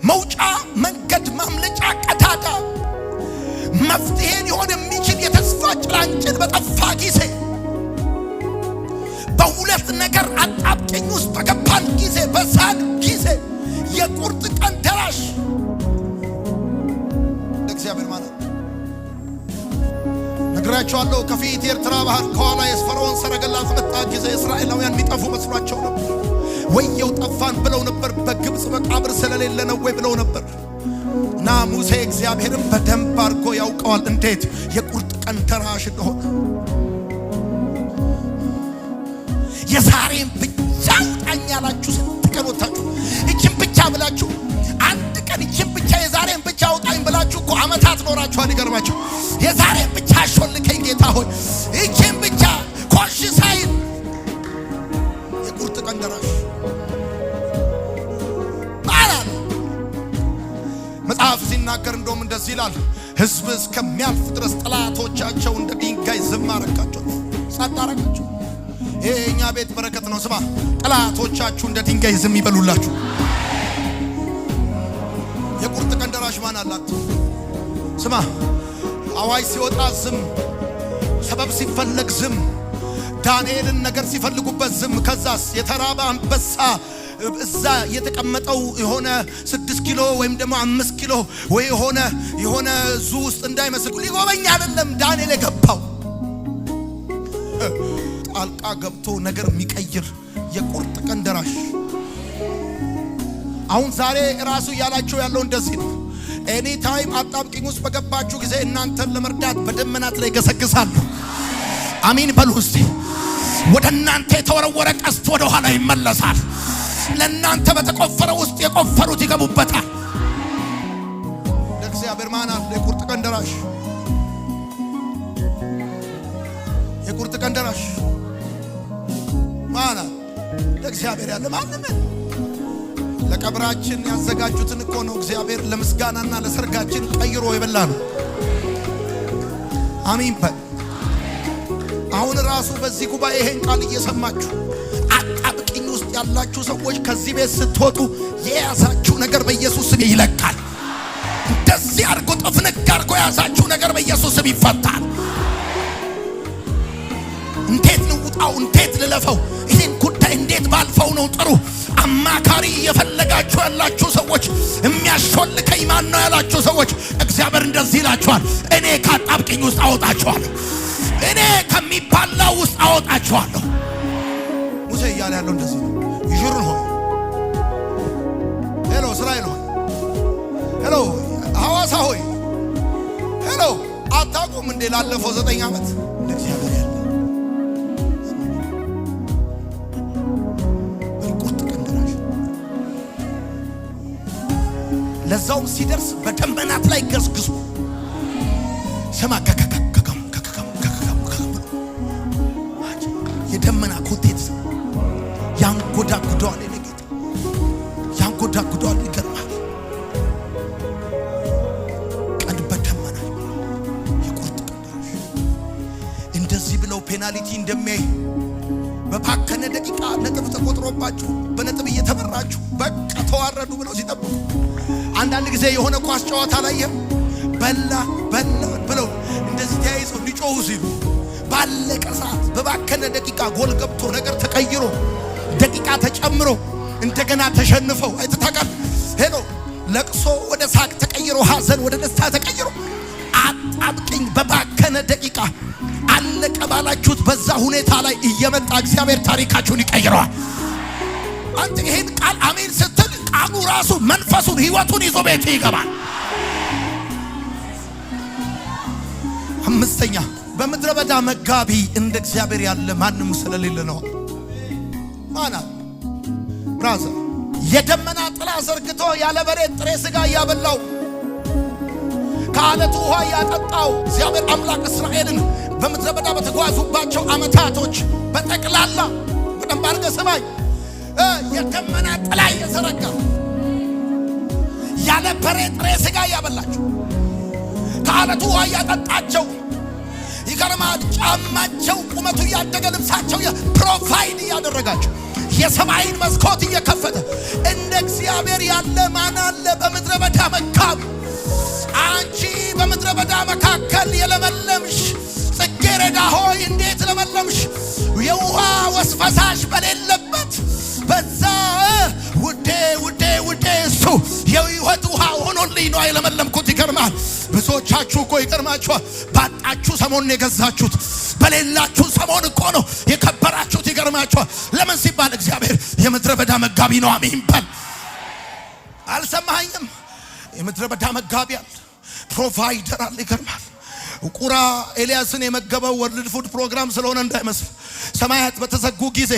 መውጫ መንገድ ማምለጫ ቀዳዳ መፍትሄ ሊሆን የሚችል የተስፋ ጭላንጭል በጠፋ ጊዜ በሁለት ነገር አጣብቂኝ ውስጥ በገባን ጊዜ በዛን ጊዜ የቁርጥ ቀን ደራሽ እግዚአብሔር ማለት ነግራቸዋለሁ። ከፊት ኤርትራ ባህር ከኋላ የፈርዖን ሰረገላ በመጣ ጊዜ እስራኤላውያን የሚጠፉ መስሏቸው ነበር። ወየው ጠፋን ብለው ነበር። በግብፅ መቃብር ስለሌለ ነው ወይ ብለው ነበር። እና ሙሴ እግዚአብሔርን በደንብ አድርጎ ያውቀዋል እንዴት የቁርጥ ቀን ደራሽ እንደሆነ። የዛሬን ብቻ አውጣኝ ያላችሁ ስንት ቀን ወጣችሁ? እችን ብቻ ብላችሁ አንድ ቀን እችን ብቻ የዛሬን ብቻ አውጣኝ ብላችሁ እኮ አመታት ኖራችኋል። ይገርማችሁ። የዛሬን ብቻ አሾልከኝ ጌታ ሆይ እችን ብቻ ኮሽ ሳይል የቁርጥ ቀን ደራሽ ማለት መጽሐፍ ሲናገር እንደውም እንደዚህ ይላል፣ ሕዝብ እስከሚያልፍ ድረስ ጠላቶቻቸው እንደ ድንጋይ ዝም አረጋቸው፣ ጸጥ አረጋቸው። ይሄ የኛ ቤት በረከት ነው። ስማ፣ ጠላቶቻችሁ እንደ ድንጋይ ዝም ይበሉላችሁ። የቁርጥ ቀን ደራሽ ማን አላት? ስማ፣ አዋጅ ሲወጣ ዝም፣ ሰበብ ሲፈለግ ዝም፣ ዳንኤልን ነገር ሲፈልጉበት ዝም። ከዛስ የተራበ አንበሳ እዛ የተቀመጠው የሆነ 6 ኪሎ ወይም ደግሞ 5 ኪሎ ወይ የሆነ ዙ ውስጥ እንዳይመስል ሊጎበኝ አይደለም ዳንኤል የገባው ጣልቃ ገብቶ ነገር የሚቀይር የቁርጥ ቀን ደራሽ። አሁን ዛሬ ራሱ ያላችሁ ያለው እንደዚህ ነው። ኤኒ ታይም አጣብቂኝ ውስጥ በገባችሁ ጊዜ እናንተን ለመርዳት በደመናት ላይ ገሰግሳለሁ። አሜን በሉ እስቲ። ወደ እናንተ የተወረወረ ቀስት ወደ ኋላ ይመለሳል። ለእናንተ በተቆፈረው ውስጥ የቆፈሩት ይገቡበታል። ለእግዚአብሔር ማን አለ? የቁርጥ ቀን ደራሽ። የቁርጥ ቀን ደራሽ ማን አለ? ለእግዚአብሔር ያለ ማንም። ለቀብራችን ያዘጋጁትን እኮ ነው እግዚአብሔር ለምስጋናና ለሰርጋችን ቀይሮ የበላ ነው። አሜን በል። አሁን ራሱ በዚህ ጉባኤ ይሄን ቃል እየሰማችሁ አጣብቂኝ ውስጥ ያላችሁ ሰዎች ከዚህ ቤት ስትወጡ የያዛችሁ ነገር በኢየሱስ ስም ይለቃል። እንደዚህ አድርጎ ጥፍንግ አድርጎ የያዛችሁ ነገር በኢየሱስ ስም ይፈታል። እንዴት ልውጣው? እንዴት ልለፈው? ይሄን ጉዳይ እንዴት ባልፈው ነው ጥሩ? አማካሪ እየፈለጋችሁ ያላችሁ ሰዎች፣ የሚያሾልከኝ ማን ነው ያላችሁ ሰዎች፣ እግዚአብሔር እንደዚህ ይላችኋል፣ እኔ ከአጣብቂኝ ውስጥ አወጣችኋለሁ። እኔ ከሚባላው ውስጥ አወጣችኋለሁ። ሙሴ እያለ ያለው እንደዚህ ነው። ይሹሩን ሆይ ሄሎ፣ እስራኤል ሆይ ሄሎ፣ ሐዋሳ ሆይ ሄሎ፣ አታውቁም እንዴ ላለፈው 9 ዓመት ለእግዚአብሔር ያለ ቁርጥ ቀን ደራሽ። ለዛውም ሲደርስ በደመናት ላይ ገስግሱ። ሰማ የደመና ኮቴት ያንጎዳጉደዋል። ለጌታ ያንጎዳጉደዋል። ይገርማል። ቀን በደመና የቁርጥ ቀን ደራሽ እንደዚህ ብለው ፔናልቲ እንደሚያይ በባከነ ደቂቃ ነጥብ ተቆጥሮባችሁ በነጥብ እየተመራችሁ በቃ ተዋረዱ ብለው ሲጠብቁ አንዳንድ ጊዜ የሆነ ኳስ ጨዋታ ላይ በላ ብለው እንደዚህ ተያይዘው ሊጮሁ ሲሉ ባለቀ ሰዓት በባከነ ደቂቃ ጎል ገብቶ ነገር ተቀይሮ ደቂቃ ተጨምሮ እንደገና ተሸንፈው አይተታቃል። ሄሎ ለቅሶ ወደ ሳቅ ተቀይሮ ሐዘን ወደ ደስታ ተቀይሮ አጣብቂኝ በባከነ ደቂቃ አለቀ ባላችሁት በዛ ሁኔታ ላይ እየመጣ እግዚአብሔር ታሪካችሁን ይቀይረዋል። አንተ ይሄን ቃል አሜን ስትል ቃሉ ራሱ መንፈሱን ህይወቱን ይዞ ቤት ይገባል። አምስተኛ በምድረ በዳ መጋቢ እንደ እግዚአብሔር ያለ ማንም ስለሌለ ነው። ማናት ብራዘር የደመና ጥላ ዘርግቶ ያለ በሬ ጥሬ ስጋ ያበላው ከአለቱ ውሃ ያጠጣው እግዚአብሔር አምላክ እስራኤልን በምድረ በዳ በተጓዙባቸው አመታቶች በጠቅላላ በደንብ አድርገህ ስማኝ። የደመና ጥላ እየዘረጋ ያለ በሬ ጥሬ ስጋ ያበላቸው ከአለቱ ውሃ ያጠጣቸው ይገርማል። ጫማቸው ቁመቱ ያደገ ልብሳቸው ፕሮቫይድ ያደረጋቸው የሰማይን መስኮት እየከፈተ እንደ እግዚአብሔር ያለ ማን አለ? በምድረ በዳ መካብ አንቺ በምድረ በዳ መካከል የለመለምሽ ጽጌረዳ ሆይ እንዴት ለመለምሽ? የውሃ ወስፈሳሽ በሌለበት በዛ ውዴ ውዴ ውዴ እሱ የህይወት ውሃ ሆኖልኝ ነው የለመለምኩት። ይገርማል። ብዙዎቻችሁ እኮ ይገርማችኋል። ባጣችሁ ሰሞን የገዛችሁት፣ በሌላችሁ ሰሞን እኮ ነው የከበራችሁት። ይገርማችኋል። ለምን ሲባል እግዚአብሔር የምድረ በዳ መጋቢ ነው። አሜን በል። አልሰማኸኝም? የምድረ በዳ መጋቢ አለ፣ ፕሮቫይደር አለ። ይገርማል። ቁራ ኤልያስን የመገበው ወርልድ ፉድ ፕሮግራም ስለሆነ እንዳይመስል ሰማያት በተዘጉ ጊዜ